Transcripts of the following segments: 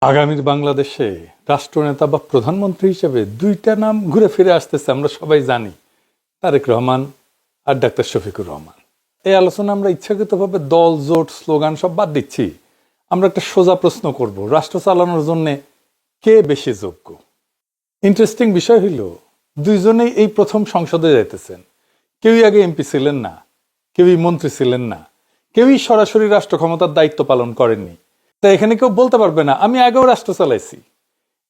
আগামীর বাংলাদেশে রাষ্ট্রনেতা বা প্রধানমন্ত্রী হিসেবে দুইটা নাম ঘুরে ফিরে আসতেছে, আমরা সবাই জানি, তারেক রহমান আর ডাক্তার শফিকুর রহমান। এই আলোচনা আমরা ইচ্ছাকৃতভাবে দল, জোট, স্লোগান সব বাদ দিচ্ছি। আমরা একটা সোজা প্রশ্ন করব, রাষ্ট্র চালানোর জন্য কে বেশি যোগ্য? ইন্টারেস্টিং বিষয় হইল, দুইজনেই এই প্রথম সংসদে যাইতেছেন। কেউই আগে এমপি ছিলেন না, কেউই মন্ত্রী ছিলেন না, কেউই সরাসরি রাষ্ট্র ক্ষমতার দায়িত্ব পালন করেননি। তাই এখানে কেউ বলতে পারবে না আমি আগেও রাষ্ট্র চালাইছি।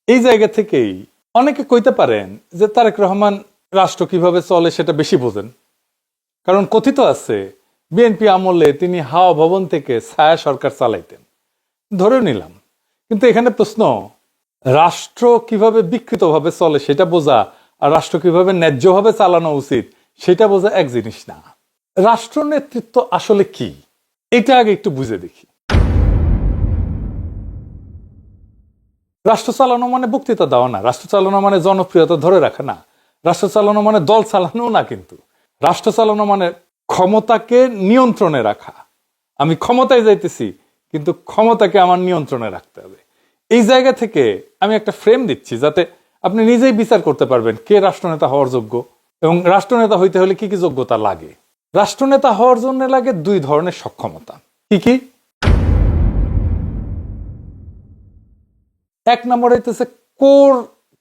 এই জায়গা থেকেই অনেকে কইতে পারেন যে তারেক রহমান রাষ্ট্র কিভাবে চলে সেটা বেশি বোঝেন, কারণ কথিত আছে বিএনপি আমলে তিনি হাওয়া ভবন থেকে ছায়া সরকার চালাইতেন। ধরে নিলাম, কিন্তু এখানে প্রশ্ন, রাষ্ট্র কিভাবে বিকৃতভাবে চলে সেটা বোঝা আর রাষ্ট্র কিভাবে ন্যায্যভাবে চালানো উচিত সেটা বোঝা এক জিনিস না। রাষ্ট্র নেতৃত্ব আসলে কি, এটা আগে একটু বুঝে দেখি। রাষ্ট্র চালানো মানে বক্তৃতা দেওয়া না, রাষ্ট্র চালানো মানে জনপ্রিয়তা ধরে রাখা না, রাষ্ট্র চালানো মানে দল চালানো না। কিন্তু রাষ্ট্র চালানো মানে ক্ষমতাকে নিয়ন্ত্রণে রাখা। আমি ক্ষমতায় যাইতেছি, কিন্তু ক্ষমতাকে আমার নিয়ন্ত্রণে রাখতে হবে। এই জায়গা থেকে আমি একটা ফ্রেম দিচ্ছি যাতে আপনি নিজেই বিচার করতে পারবেন কে রাষ্ট্রনেতা হওয়ার যোগ্য এবং রাষ্ট্রনেতা হইতে হলে কি কি যোগ্যতা লাগে। রাষ্ট্রনেতা হওয়ার জন্য লাগে দুই ধরনের সক্ষমতা। কি কি? এক নম্বর হইতেছে কোর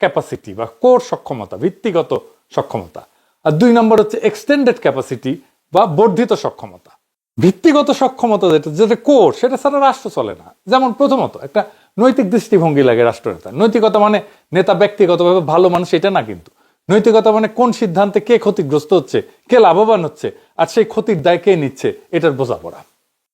ক্যাপাসিটি বা কোর সক্ষমতা, ভিত্তিগত সক্ষমতা। আর দুই নম্বর হচ্ছে এক্সটেন্ডেড ক্যাপাসিটি বা বর্ধিত সক্ষমতা। ভিত্তিগত সক্ষমতা যেটা কোর, সেটা ছাড়া রাষ্ট্র চলে না। যেমন প্রথমত একটা নৈতিক দৃষ্টিভঙ্গি লাগে রাষ্ট্রনেতা। নৈতিকতা মানে নেতা ব্যক্তিগতভাবে ভালো মানুষ এটা না, কিন্তু নৈতিকতা মানে কোন সিদ্ধান্তে কে ক্ষতিগ্রস্ত হচ্ছে, কে লাভবান হচ্ছে, আর সেই ক্ষতির দায় কে নিচ্ছে, এটার বোঝাপড়া।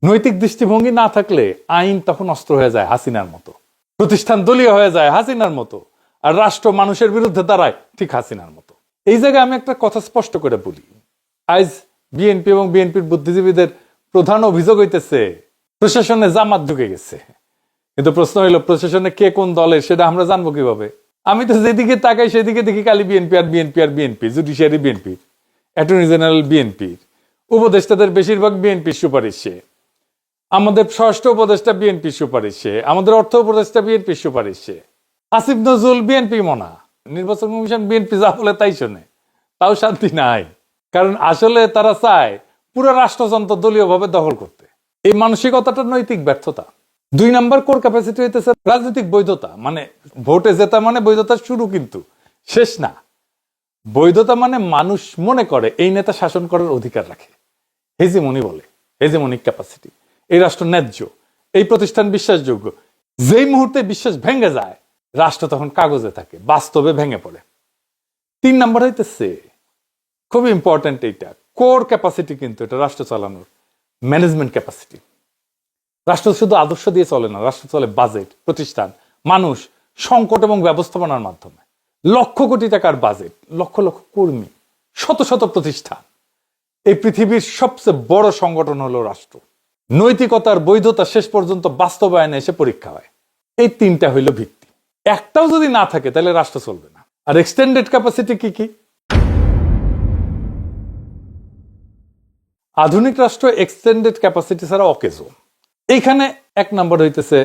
নৈতিক দৃষ্টিভঙ্গি না থাকলে আইন তখন অস্ত্র হয়ে যায় হাসিনার মতো, প্রতিষ্ঠান দলীয় হয়ে যায় হাসিনার মতো, আর রাষ্ট্র মানুষের বিরুদ্ধে দাঁড়ায় ঠিক হাসিনার মতো। এই জায়গায় আমি একটা কথা স্পষ্ট করে বলি, আজ বিএনপি এবং বিএনপির বুদ্ধিজীবীদের প্রধান অভিযোগ হইতেছে প্রশাসনে জামাত ঢুকে গেছে। কিন্তু প্রশ্ন হইল, প্রশাসনে কে কোন দলের সেটা আমরা জানবো কিভাবে? আমি তো যেদিকে তাকাই সেদিকে দেখি খালি বিএনপি আর বিএনপি আর বিএনপি, জুডিশিয়ারি বিএনপির, অ্যাটর্নি জেনারেল বিএনপির, উপদেষ্টাদের বেশিরভাগ বিএনপির সুপারিশে, আমাদের স্বরাষ্ট্র উপদেষ্টা বিএনপির সুপারিশে, আমাদের অর্থ উপদেষ্টা বিএনপির সুপারিশে, আসিফ নজরুল বিএনপি মনা, নির্বাচন কমিশন বিএনপি যা বলে তাই শোনে, তাও শান্তি নাই। কারণ আসলে তারা চায় পুরো রাষ্ট্রযন্ত্র দলীয়ভাবে দখল করতে। এই মানসিকতাটা নৈতিক ব্যর্থতা। দুই নাম্বার কোর ক্যাপাসিটি হইতেছে রাজনৈতিক বৈধতা। মানে ভোটে জেতা মানে বৈধতার শুরু, কিন্তু শেষ না। বৈধতা মানে মানুষ মনে করে এই নেতা শাসন করার অধিকার রাখে, হেজিমনি বলে, হেজিমনিক ক্যাপাসিটি। এই রাষ্ট্র ন্যায্য, এই প্রতিষ্ঠান বিশ্বাসযোগ্য। যেই মুহূর্তে বিশ্বাস ভেঙে যায়, রাষ্ট্র তখন কাগজে থাকে, বাস্তবে ভেঙে পড়ে। তিন নাম্বার হইতেছে খুব ইম্পর্টেন্ট, এইটা কোর ক্যাপাসিটি, কিন্তু এটা রাষ্ট্র চালানোর ম্যানেজমেন্ট ক্যাপাসিটি। রাষ্ট্র শুধু আদর্শ দিয়ে চলে না, রাষ্ট্র চলে বাজেট, প্রতিষ্ঠান, মানুষ, সংকট এবং ব্যবস্থাপনার মাধ্যমে। লক্ষ কোটি টাকার বাজেট, লক্ষ লক্ষ কর্মী, শত শত প্রতিষ্ঠান। এই পৃথিবীর সবচেয়ে বড় সংগঠন হলো রাষ্ট্র। নৈতিকতার বৈধতা শেষ পর্যন্ত বাস্তবায়নে এসে পরীক্ষা হয়। এই তিনটা হইল ভিত্তি। একটাও যদি না থাকে তাহলে রাষ্ট্র চলবে না। আর এক্সটেন্ডেড ক্যাপাসিটি কি কি? আধুনিক রাষ্ট্র এক্সটেন্ডেড ক্যাপাসিটি ছাড়া অকেজো। এইখানে এক নম্বর হইতেছে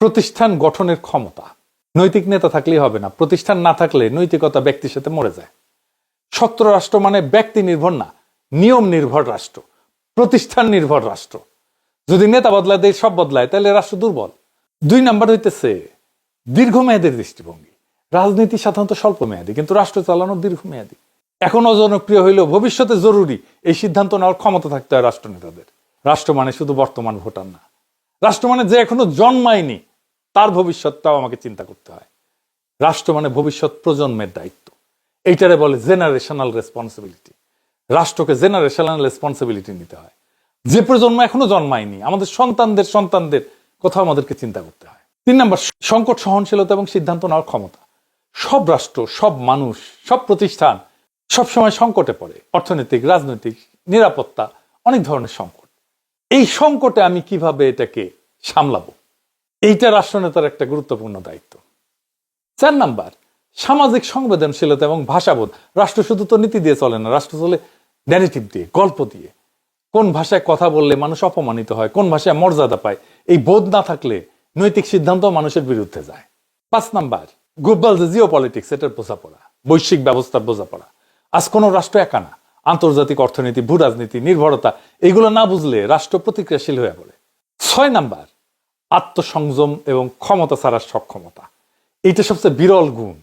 প্রতিষ্ঠান গঠনের ক্ষমতা। নৈতিক নেতা থাকলেই হবে না, প্রতিষ্ঠান না থাকলে নৈতিকতা ব্যক্তির সাথে মরে যায়। শক্ত রাষ্ট্র মানে ব্যক্তি নির্ভর না, নিয়ম নির্ভর রাষ্ট্র, প্রতিষ্ঠান নির্ভর রাষ্ট্র। যদি নেতা বদলায়, দেশ সব বদলায়, তাহলে রাষ্ট্র দুর্বল। দুই নাম্বার হইতেছে দীর্ঘমেয়াদের দৃষ্টিভঙ্গি। রাজনীতি সাধারণত স্বল্প মেয়াদী, কিন্তু রাষ্ট্র চালানো দীর্ঘমেয়াদী। এখন অজনপ্রিয় হইলেও ভবিষ্যতে জরুরি এই সিদ্ধান্ত নেওয়ার ক্ষমতা থাকতে হয় রাষ্ট্র নেতাদের। রাষ্ট্র মানে শুধু বর্তমান ভোটার না, রাষ্ট্র মানে যে এখনো জন্মায়নি তার ভবিষ্যৎটাও আমাকে চিন্তা করতে হয়। রাষ্ট্র মানে ভবিষ্যৎ প্রজন্মের দায়িত্ব। এইটারে বলে জেনারেশনাল রেসপন্সিবিলিটি। রাষ্ট্রকে জেনারেশনাল রেসপন্সিবিলিটি নিতে হয়। যে প্রজন্ম এখনো জন্মায়নি, আমাদের সন্তানদের সন্তানদের কথা আমাদেরকে চিন্তা করতে হয়। তিন নম্বর, সংকট সহনশীলতা এবং সিদ্ধান্ত নেওয়ার ক্ষমতা। সব রাষ্ট্র, সব মানুষ, সব প্রতিষ্ঠান সবসময় সংকটে পড়ে। অর্থনৈতিক, রাজনৈতিক, নিরাপত্তা, অনেক ধরনের সংকট। এই সংকটে আমি কিভাবে এটাকে সামলাবো, এইটা রাষ্ট্রনেতার একটা গুরুত্বপূর্ণ দায়িত্ব। চার নাম্বার, সামাজিক সংবেদনশীলতা এবং ভাষাবোধ। রাষ্ট্র শুধু তো নীতি দিয়ে চলে না, রাষ্ট্র চলে ন্যারেটিভ দিয়ে, গল্প দিয়ে। কোন ভাষায় কথা বললে মানুষ অপমানিত হয়, কোন ভাষায় মর্যাদা পায়, এই বোধ না থাকলে নৈতিক সিদ্ধান্ত মানুষের বিরুদ্ধে যায়। 5 নাম্বার, গ্লোবাল যে জিও পলিটিক্স, এটার বোঝাপড়া, বৈশ্বিক ব্যবস্থার বোঝাপড়া। আজ কোনো রাষ্ট্র একা না, আন্তর্জাতিক অর্থনীতি, ভূ রাজনীতি, নির্ভরতা, এগুলো না বুঝলে রাষ্ট্র প্রতিক্রিয়াশীল হয়ে পড়ে। 6 নাম্বার, আত্মসংযম এবং ক্ষমতা ছাড়ার সক্ষমতা। এইটা সবচেয়ে বিরল গুণ।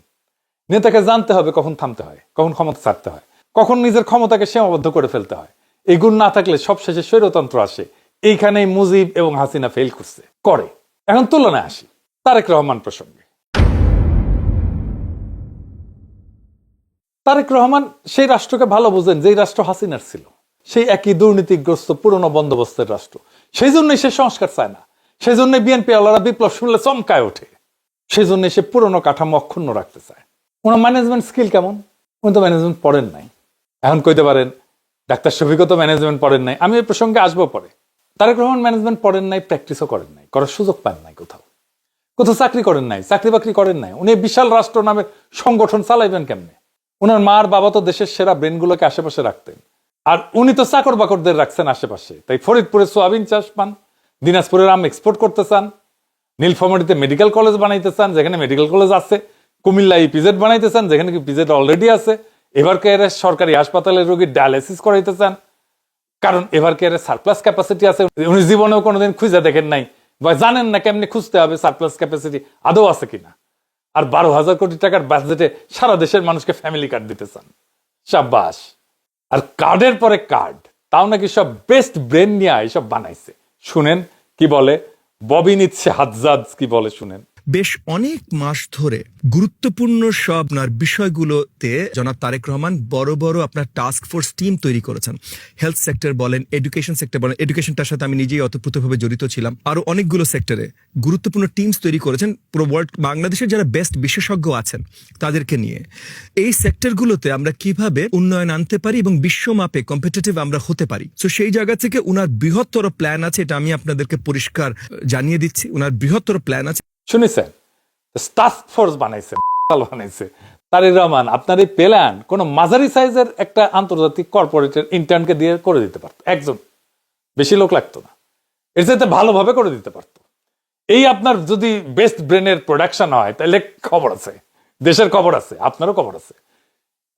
নেতাকে জানতে হবে কখন থামতে হয়, কখন ক্ষমতা ছাড়তে হয়, কখন নিজের ক্ষমতাকে সীমাবদ্ধ করে ফেলতে হয়। এই গুণ না থাকলে সবশেষে স্বৈরতন্ত্র আসে। এইখানেই মুজিব এবং হাসিনা ফেল করে। এখন তুলনায় আসি তারেক রহমান প্রসঙ্গে। তারেক রহমান সেই রাষ্ট্রকে ভালো বোঝেন যেই রাষ্ট্র হাসিনার ছিল, সেই একই দুর্নীতিগ্রস্ত পুরনো বন্দোবস্তের রাষ্ট্র। সেই জন্যই সে সংস্কার চায় না, সেই জন্য বিএনপি আলারা বিপ্লব শুনলে চমকায় ওঠে, সেই জন্য সে পুরনো কাঠামো অক্ষুণ্ণ রাখতে চায়। ওনার ম্যানেজমেন্ট স্কিল কেমন? উনি তো ম্যানেজমেন্ট পড়েন নাই। এখন কইতে পারেন ডাক্তার শফিকও তো ম্যানেজমেন্ট পড়েন নাই, আমি এই প্রসঙ্গে আসবো পরে। তারেক রহমান ম্যানেজমেন্ট পড়েন নাই, প্র্যাকটিসও করেন নাই, করার সুযোগ পান নাই, কোথাও চাকরি করেন নাই, চাকরি বাকরি করেন নাই। উনি বিশাল রাষ্ট্র নামের সংগঠন চালাইবেন কেমনে? ওনার মার বাবা তো দেশের সেরা ব্রেনগুলোকে আশেপাশে রাখতেন, আর উনি তো চাকর বাকরদের রাখছেন আশেপাশে। তাই ফরিদপুরে সোয়াবিন চাষ পান, দিনাজপুরের আম এক্সপোর্ট করতে চান, নীলফামারীতে মেডিকেল কলেজ বানাইতে চান যেখানে মেডিকেল কলেজ আছে, কুমিল্লা ইপিজেড বানাইতে চান যেখানে ইপিজেড অলরেডি আছে, এবার কেয়ারে সরকারি হাসপাতালের রোগীর ডায়ালিসিস করাইতে চান, কারণ এবার কেয়ারে সারপ্লাস ক্যাপাসিটি আছে। উনি জীবনেও কোনোদিন খুঁজে দেখেন নাই বা জানেন না কেমনি খুঁজতে হবে সারপ্লাস ক্যাপাসিটি আদৌ আছে কিনা। আর 12,000 কোটি টাকার বাজেটে সারা দেশের মানুষকে ফ্যামিলি কার্ড দিতে চান, সাব্বাস। আর কার্ডের পরে কার্ড, তাও নাকি সব বেস্ট ব্রেন নিয়ে এইসব বানাইছে। শুনেন কি বলে ববি নিচ্ছে হাজ্জাজ, কি বলে শুনেন। বেশ অনেক মাস ধরে গুরুত্বপূর্ণ সব আপনার বিষয়গুলোতে জনাব তারেক রহমান বড় বড় আপনার টাস্ক ফোর্স টিম তৈরি করেছেন। হেলথ সেক্টর বলেন, এডুকেশন সেক্টর বলেন, এডুকেশনটার সাথে আমি নিজেই অতপ্রতভাবে জড়িত ছিলাম। আরো অনেকগুলো সেক্টরে গুরুত্বপূর্ণ টিমস তৈরি করেছেন পুরো ওয়ার্ল্ড, বাংলাদেশের যারা বেস্ট বিশেষজ্ঞ আছেন তাদেরকে নিয়ে। এই সেক্টরগুলোতে আমরা কিভাবে উন্নয়ন আনতে পারি এবং বিশ্বমাপে কম্পিটিটিভ আমরা হতে পারি, তো সেই জায়গা থেকে উনার বৃহত্তর প্ল্যান আছে, এটা আমি আপনাদেরকে পরিষ্কার জানিয়ে দিচ্ছি। উনার বৃহত্তর প্ল্যান আছে। শুনেছেন, টাস্ক ফোর্স বানাইছে, বানাইছে তারেক রহমান। আপনার এই প্ল্যান কোন মাঝারি সাইজের একটা আন্তর্জাতিক কর্পোরেটের ইন্টার্নকে দিয়ে করে দিতে পারতো, একজন, বেশি লোক লাগতো না, এর চাইতে ভালোভাবে করে দিতে পারতো। এই আপনার যদি বেস্ট ব্রেনের প্রোডাকশন হয় তাহলে খবর আছে, দেশের খবর আছে, আপনারও খবর আছে।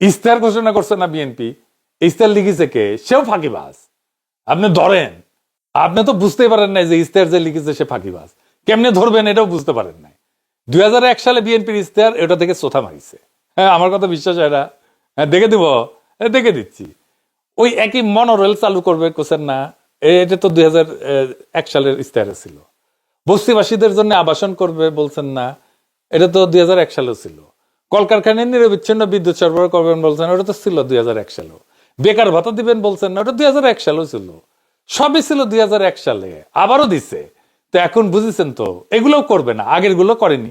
ইস্তেহার ঘোষণা করছে না বিএনপি, ইস্তেহার লিখেছে কে? সেও ফাঁকিবাজ। আপনি ধরেন, আপনি তো বুঝতেই পারেন নাই যে ইস্তেহার যে লিখেছে সে ফাঁকিবাজ। কেমনে ধরবেন এটাও বুঝতে পারেন নাই। 2001 সালে বিএনপির ইস্তেহার এটা থেকে চোথা মারিছে। হ্যাঁ, আমার কথা বিশ্বাস হয় না? হ্যাঁ, দেখে দিব, দেখে দিচ্ছি। ওই একই মনোরেল চালু করবে কোসেন না, এটা তো 2001 সালের ইস্তেহারে ছিল। বস্তিবাসীদের জন্য আবাসন করবে বলছেন না, এটা তো 2001 সালেও ছিল। কলকারখানায় নিরবিচ্ছিন্ন বিদ্যুৎ সরবরাহ করবেন বলছেন, ওটা তো ছিল 2001 সালেও। বেকার ভাতা দিবেন বলছেন না, ওটা 2001 সালেও ছিল। সবই ছিল 2001 সালে, আবারও দিছে। তো এখন বুঝেছেন তো, এগুলোও করবে না, আগের গুলো করেনি।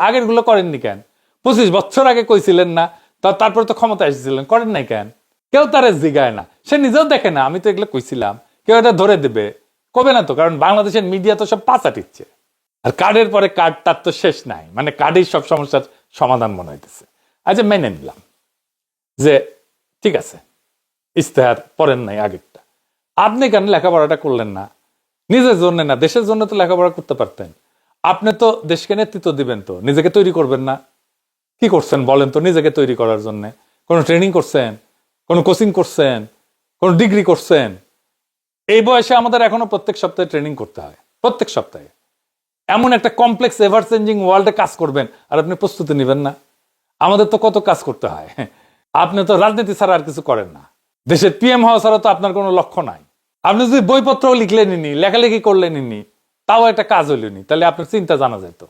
আগের গুলো করেননি কেন? 25 বছর আগে কইছিলেন না, তারপর তো ক্ষমতা এসেছিলেন, করেন নাই কেন? কেউ তারে জিগায় না, সে নিজেও দেখে না। আমি তো এগুলো কইছিলাম, কেউ এটা ধরে দেবে কবে না তো, কারণ বাংলাদেশের মিডিয়া তো সব পাঁচা টিচ্ছে। আর কার্ডের পরে কার্ড, তার তো শেষ নাই, মানে কার্ডেই সব সমস্যার সমাধান মনে হইতেছে। আচ্ছা, মেনে নিলাম যে ঠিক আছে, ইস্তেহার পড়েন নাই আগেরটা। আপনি কেন লেখাপড়াটা করলেন না? নিজের জন্য না, দেশের জন্য তো লেখাপড়া করতে পারতেন। আপনি তো দেশকে নেতৃত্ব দিবেন, তো নিজেকে তৈরি করবেন না? কি করছেন বলেন তো নিজেকে তৈরি করার জন্য? কোনো ট্রেনিং করছেন? কোনো কোচিং করছেন? কোনো ডিগ্রি করছেন? এই বয়সে আমাদের এখনো প্রত্যেক সপ্তাহে ট্রেনিং করতে হয়, প্রত্যেক সপ্তাহে। এমন একটা কমপ্লেক্স এভার চেঞ্জিং ওয়ার্ল্ডে কাজ করবেন আর আপনি প্রস্তুতি নেবেন না? আমাদের তো কত কাজ করতে হয়। আপনি তো রাজনীতি ছাড়া আর কিছু করেন না। দেশের পিএম হওয়া ছাড়া তো আপনার কোনো লক্ষ্য নাই। আপনি যদি বইপত্র লিখলেনি, লেখালেখি করলেনি, তাও একটা কাজ হইলেনি, তাহলে আপনার চিন্তা জানা যেত।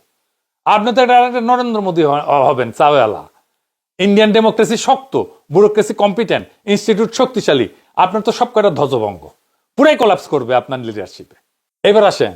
আপনি তো একটা নরেন্দ্র মোদী হবেন, চাওয়ালা। ইন্ডিয়ান ডেমোক্রেসি শক্ত, ব্যুরোক্রেসি কম্পিটেন্ট, ইনস্টিটিউট শক্তিশালী। আপনার তো সব কটা ধ্বজভঙ্গ, পুরাই কোলাপস করবে আপনার লিডারশিপে। এবার আসেন